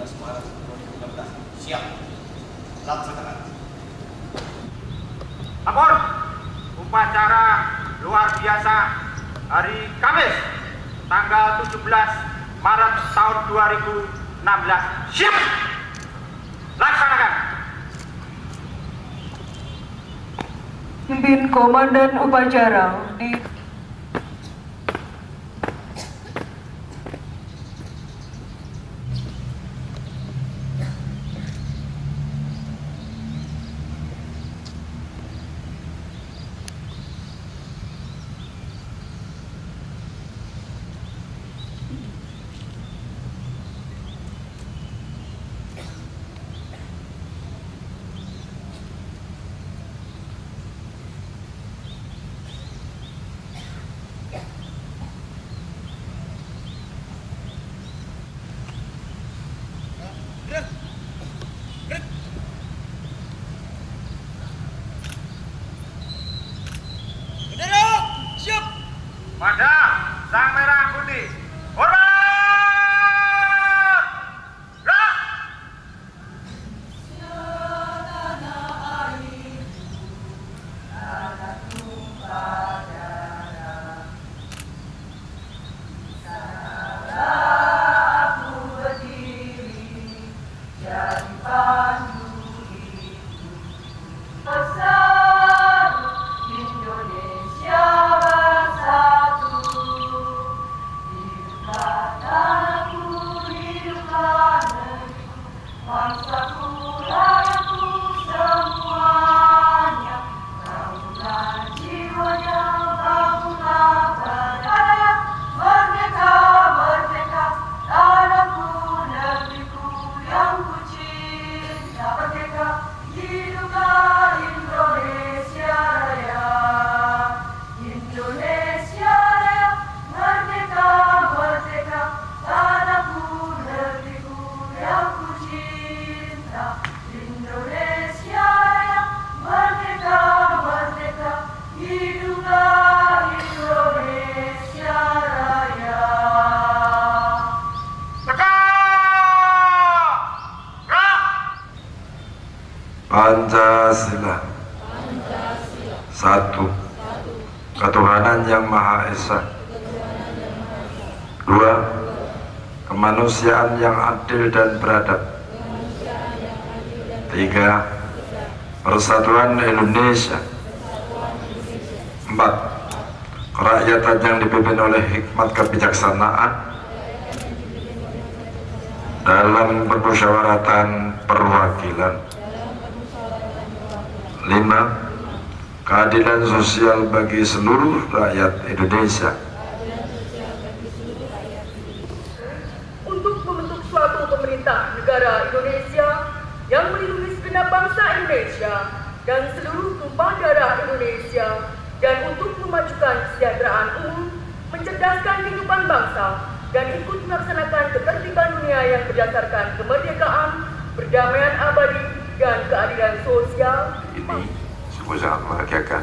17 Maret 2016. Siap. Laksanakan. Lapor upacara luar biasa hari Kamis tanggal 17 Maret tahun 2016. Siap. Laksanakan. Pimpin Komandan Upacara di pada sang merah putih. Hormat! Gerak! Pancasila. Satu, ketuhanan yang Maha Esa. Dua, kemanusiaan yang adil dan beradab. Tiga, persatuan Indonesia. Empat, kerakyatan yang dipimpin oleh hikmat kebijaksanaan dalam permusyawaratan perwakilan. 5. Keadilan sosial bagi seluruh rakyat Indonesia. untuk membentuk suatu pemerintah negara Indonesia yang melindungi segenap bangsa Indonesia dan seluruh tumpah darah Indonesia, dan untuk memajukan kesejahteraan umum, mencerdaskan kehidupan bangsa, dan ikut melaksanakan ketertiban dunia yang berdasarkan kemerdekaan, perdamaian abadi, dan keadilan sosial. Ini sungguh sangat membahagiakan.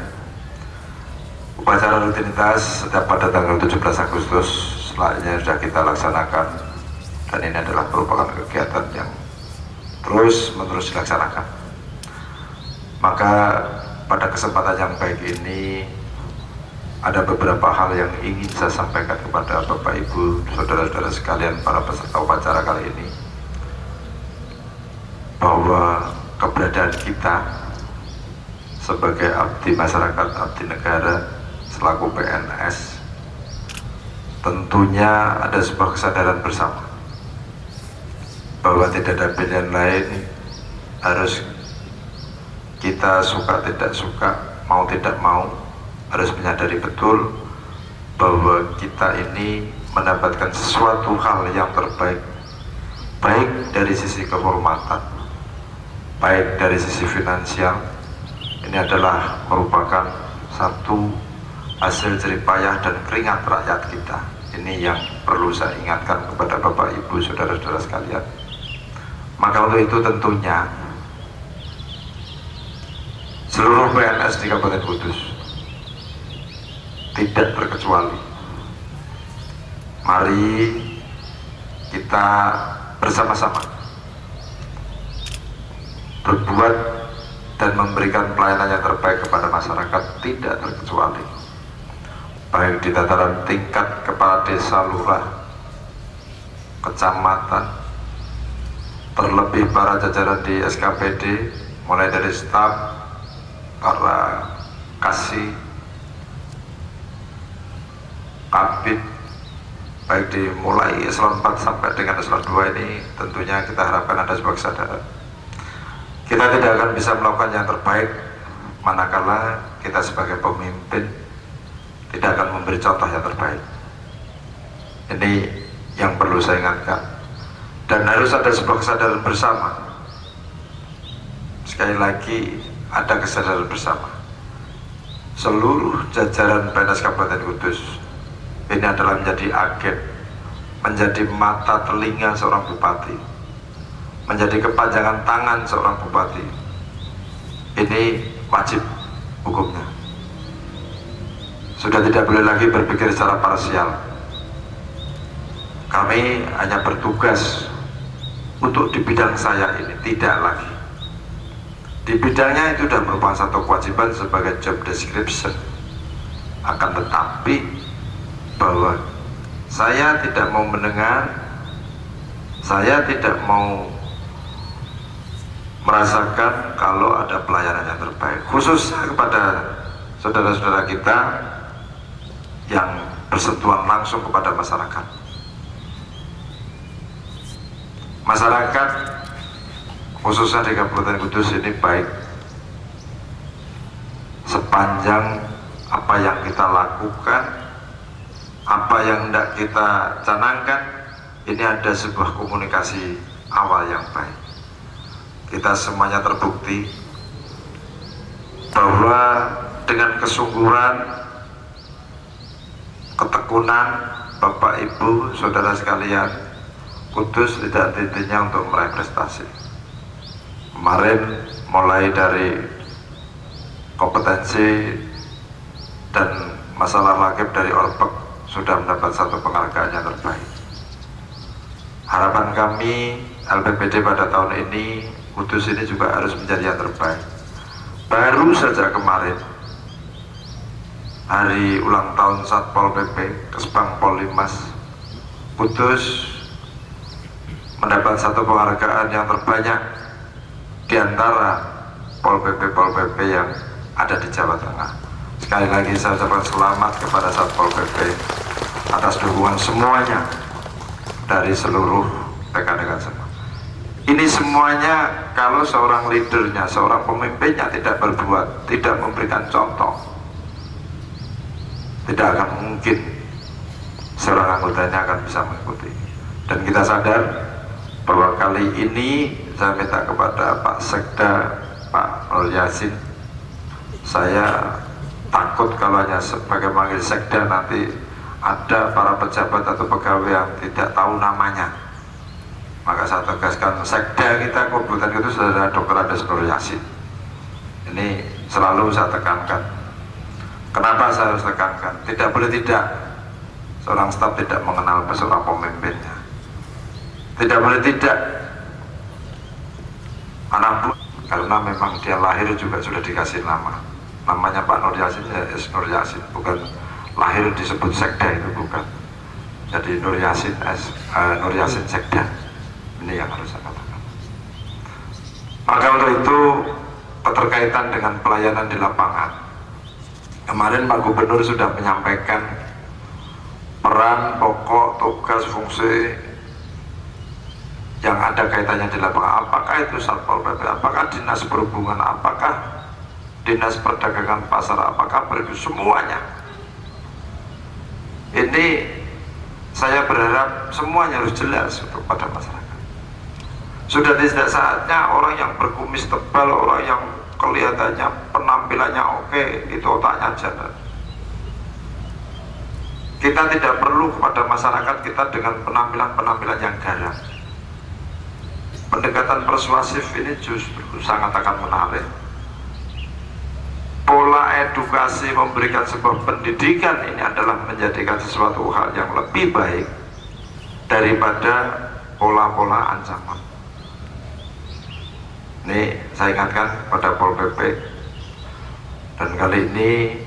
Upacara rutinitas setiap pada tanggal 17 Agustus setelahnya sudah kita laksanakan, dan ini adalah merupakan kegiatan yang terus-menerus dilaksanakan. Maka pada kesempatan yang baik ini ada beberapa hal yang ingin saya sampaikan kepada Bapak Ibu, saudara-saudara sekalian, para peserta upacara kali ini, bahwa keberadaan kita sebagai abdi masyarakat, abdi negara, selaku PNS, tentunya ada sebuah kesadaran bersama bahwa tidak ada pilihan lain, harus kita suka tidak suka, mau tidak mau, harus menyadari betul bahwa kita ini mendapatkan sesuatu hal yang terbaik, baik dari sisi kehormatan, baik dari sisi finansial. Ini adalah merupakan satu hasil jerih payah dan keringat rakyat kita. Ini yang perlu saya ingatkan kepada Bapak Ibu, saudara-saudara sekalian. Maka untuk itu tentunya seluruh PNS di Kabupaten Kudus tidak terkecuali, mari kita bersama-sama berbuat dan memberikan pelayanan yang terbaik kepada masyarakat tidak terkecuali, baik di tataran tingkat kepala desa, lurah, kecamatan, terlebih para jajaran di SKPD, mulai dari staf, para kasih, kabit, baik dimulai eselon 4 sampai dengan eselon 2 ini, tentunya kita harapkan ada sebuah kesadaran. Kita tidak akan bisa melakukan yang terbaik manakala kita sebagai pemimpin tidak akan memberi contoh yang terbaik. Ini yang perlu saya ingatkan, dan harus ada sebuah kesadaran bersama. Sekali lagi, ada kesadaran bersama seluruh jajaran PNS Kabupaten Kudus. Ini adalah menjadi agen, menjadi mata telinga seorang bupati, menjadi kepanjangan tangan seorang bupati. Ini wajib hukumnya. Sudah tidak boleh lagi berpikir secara parsial. Kami hanya bertugas untuk di bidang saya ini, tidak lagi. Di bidangnya itu sudah merupakan satu kewajiban sebagai job description. Akan tetapi bahwa saya tidak mau mendengar, saya tidak mau merasakan kalau ada pelayanan yang terbaik, khususnya kepada saudara-saudara kita yang bersentuhan langsung kepada masyarakat. Masyarakat khususnya di Kabupaten Kudus ini baik sepanjang apa yang kita lakukan, apa yang hendak kita canangkan, ini ada sebuah komunikasi awal yang baik. Kita semuanya terbukti bahwa dengan kesungguhan, ketekunan Bapak Ibu saudara sekalian, Kudus tidak henti-hentinya untuk meraih prestasi. Kemarin mulai dari kompetensi dan masalah lakib dari Orpek sudah mendapat satu penghargaan yang terbaik. Harapan kami LPPD pada tahun ini, Kudus ini juga harus menjadi yang terbaik. Baru saja kemarin hari ulang tahun Satpol PP Kesbang Pollimas, Kudus mendapat satu penghargaan yang terbanyak di antara Pol PP yang ada di Jawa Tengah. Sekali lagi saya ucapkan selamat kepada Satpol PP atas dukungan semuanya dari seluruh rekan-rekan semua. Ini semuanya kalau seorang leadernya, seorang pemimpinnya tidak berbuat, tidak memberikan contoh, tidak akan mungkin seorang anggotanya akan bisa mengikuti. Dan kita sadar bahwa kali ini saya minta kepada Pak Sekda, Pak Nur Yasin, saya takut kalau hanya sebagai manggil Sekda nanti ada para pejabat atau pegawai yang tidak tahu namanya. Maka saya tegaskan, Sekda kita Kabupaten itu saudara Dr. Andes Nur Yasin. Ini selalu saya tekankan. Kenapa saya harus tekankan? Tidak boleh tidak seorang staf tidak mengenal seorang pemimpinnya. Tidak boleh tidak anak buah, karena memang dia lahir juga sudah dikasih nama. Namanya Pak Nur Yasin, ya Nur Yasin, bukan lahir disebut Sekda, itu bukan. Jadi Nur Yasin Nur Yasin Sekda. Ini yang harus saya katakan. Maka untuk itu keterkaitan dengan pelayanan di lapangan, kemarin Pak Gubernur sudah menyampaikan peran, pokok, tugas, fungsi yang ada kaitannya di lapangan. Apakah itu Satpol PP, apakah Dinas Perhubungan, apakah Dinas Perdagangan Pasar, apakah peribu, semuanya. Ini saya berharap semuanya harus jelas kepada masyarakat. Sudah tidak saatnya orang yang berkumis tebal, orang yang kelihatannya penampilannya oke, itu otaknya jalan. Kita tidak perlu kepada masyarakat kita dengan penampilan-penampilan yang garang. Pendekatan persuasif ini justru sangat akan menarik. Pola edukasi memberikan sebuah pendidikan ini adalah menjadikan sesuatu hal yang lebih baik daripada pola-pola ancaman. Ini saya ingatkan pada Pol PP, dan kali ini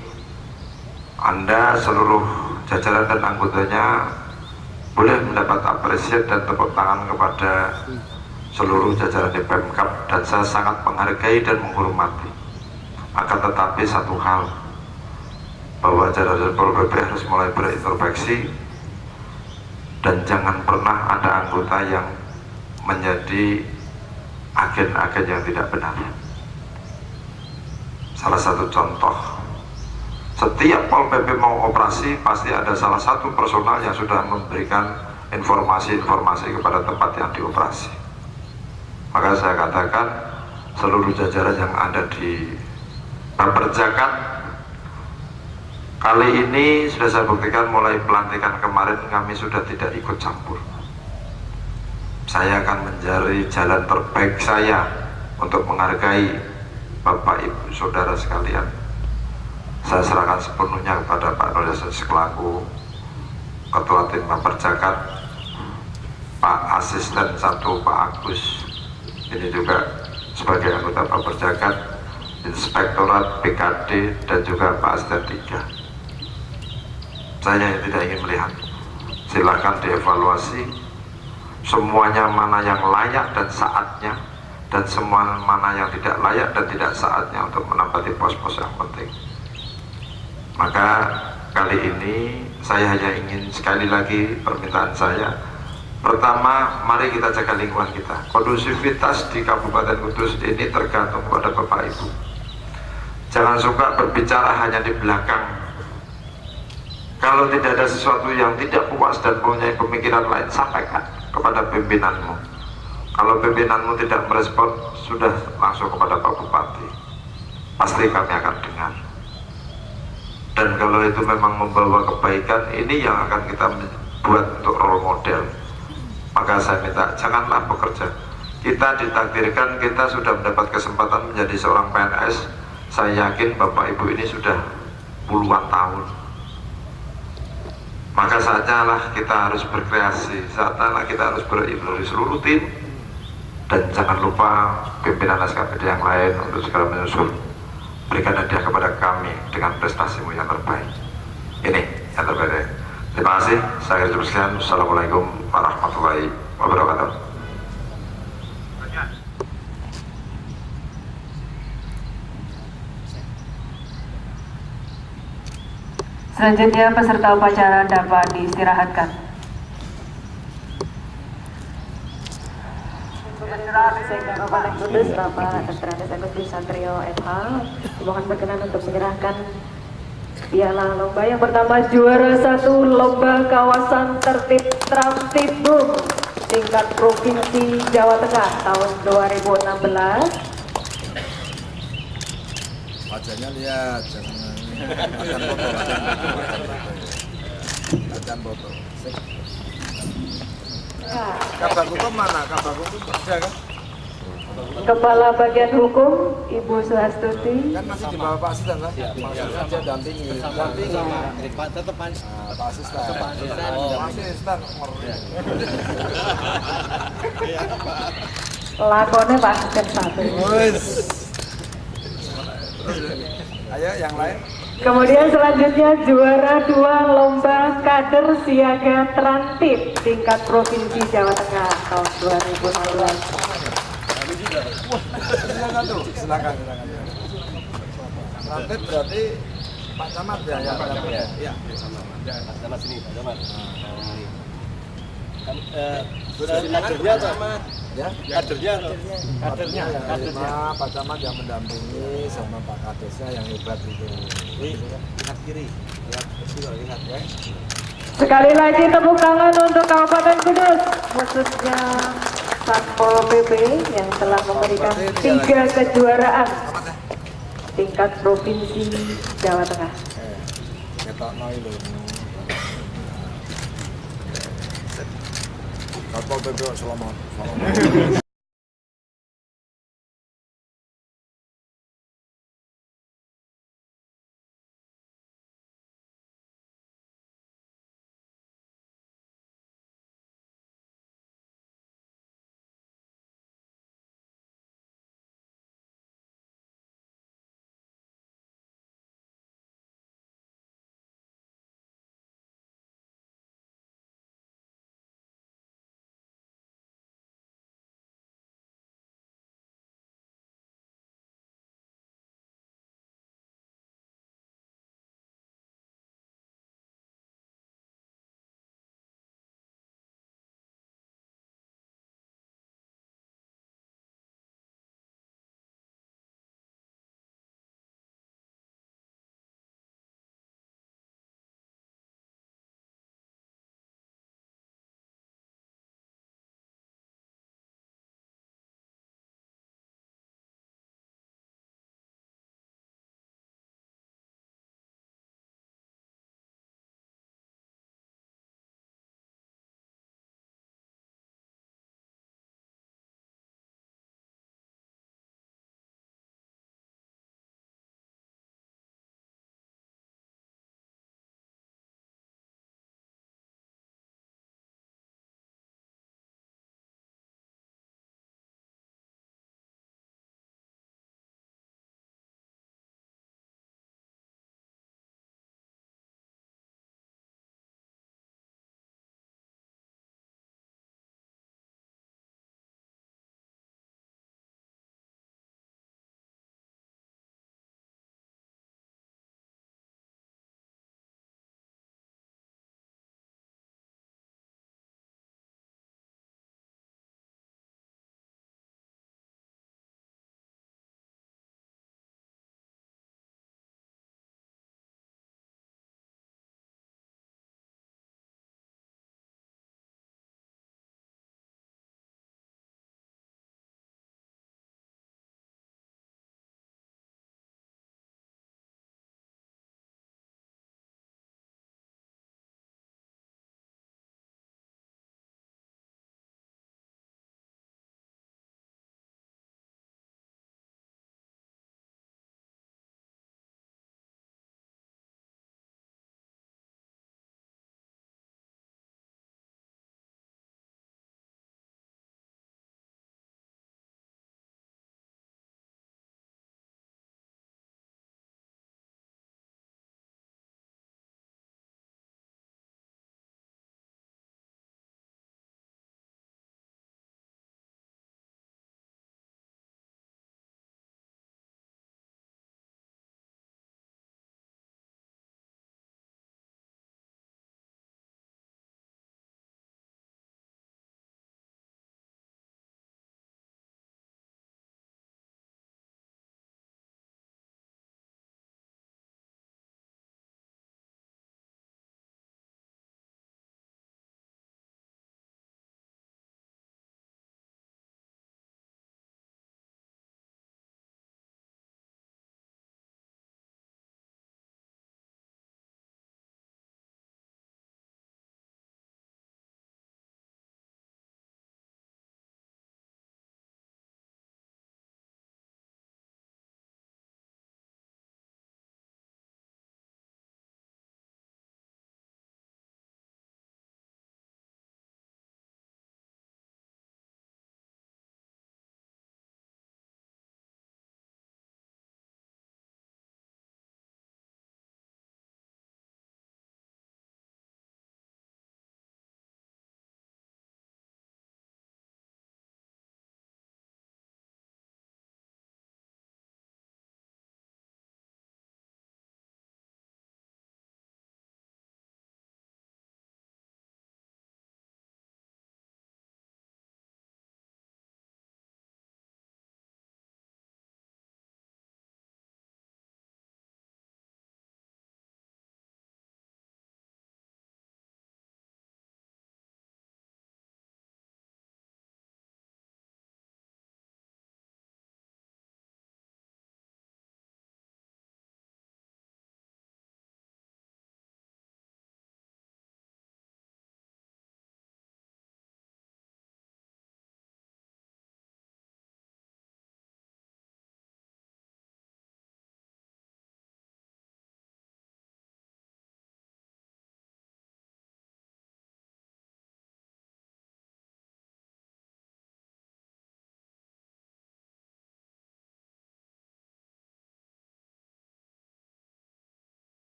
Anda seluruh jajaran dan anggotanya boleh mendapat apresiasi dan tepuk tangan kepada seluruh jajaran di Pemkab, dan saya sangat menghargai dan menghormati. Akan tetapi satu hal, bahwa jajaran Pol PP harus mulai berintrospeksi, dan jangan pernah ada anggota yang menjadi agen-agen yang tidak benar. Salah satu contoh, setiap Pol PP mau operasi pasti ada salah satu personal yang sudah memberikan informasi-informasi kepada tempat yang dioperasi. Maka saya katakan seluruh jajaran yang ada di Baperjakat, kali ini sudah saya buktikan mulai pelantikan kemarin kami sudah tidak ikut campur. Saya akan mencari jalan terbaik saya untuk menghargai Bapak Ibu Saudara sekalian. Saya serahkan sepenuhnya kepada Pak Nur Yasin selaku Ketua Tim Baperjakat, Pak Asisten 1 Pak Agus, ini juga sebagai anggota Baperjakat, Inspektorat BKD, dan juga Pak Asisten 3. Saya yang tidak ingin melihat, silakan dievaluasi semuanya mana yang layak dan saatnya, dan semua mana yang tidak layak dan tidak saatnya untuk menempati pos-pos yang penting. Maka kali ini saya hanya ingin sekali lagi permintaan saya, pertama, mari kita jaga lingkungan kita. Kondusivitas di Kabupaten Kudus ini tergantung pada Bapak Ibu. Jangan suka berbicara hanya di belakang. Kalau tidak ada sesuatu yang tidak puas dan punya pemikiran lain, sampaikan kepada pimpinanmu. Kalau pimpinanmu tidak merespon, sudah langsung kepada Pak Bupati. Pasti kami akan dengar. Dan kalau itu memang membawa kebaikan, ini yang akan kita buat untuk role model. Maka saya minta, janganlah bekerja. Kita ditakdirkan, kita sudah mendapat kesempatan menjadi seorang PNS. Saya yakin Bapak Ibu ini sudah puluhan tahun. Maka saatnya lah kita harus berkreasi, saatnya lah kita harus berinovasi seluruh tim. Dan jangan lupa pimpinan SKPD yang lain untuk segera menyusul. Berikan hadiah kepada kami dengan prestasimu yang terbaik. Ini yang terbaik. Terima kasih. Saya Rizal Sekian. Assalamualaikum warahmatullahi wabarakatuh. Selanjutnya peserta upacara dapat diistirahatkan. Sekda Kabupaten Kudus Bapak Dr. Andes Agus Satrio MH mohon berkenan untuk menyerahkan piala lomba yang pertama, juara 1 lomba kawasan tertib Tramtibum tingkat provinsi Jawa Tengah tahun 2016. Wajahnya lihat, jangan foto. Kabar hukum mana? Kabar hukum kerja kan? Kepala Bagian Hukum Ibu Suhastuti Kan masih di bawah Pak Asisten kan? Maksudnya dia dampingi. Pak tetap Pak Pak Asisten. Asisten. lakonnya Pak Asisten 1. Ayo yang lain. Kemudian selanjutnya juara 2 lomba kader siaga Trantib tingkat provinsi Jawa Tengah tahun 2016. Silakan. Trantib berarti Pak Camat ya? Pak Camat. Iya. Pak Camat sini, Pak Camat. Kan kadernya sama Ya? kadernya Pak Camat yang mendampingi sama Pak Kadesnya yang hebat itu. Lihat kiri, lihat ya. Sekali lagi tepuk tangan untuk Kabupaten Kudus, khususnya Satpol PP yang telah memberikan 3 kejuaraan tingkat provinsi Jawa Tengah. Ketokno lho. Satpol PP selamat.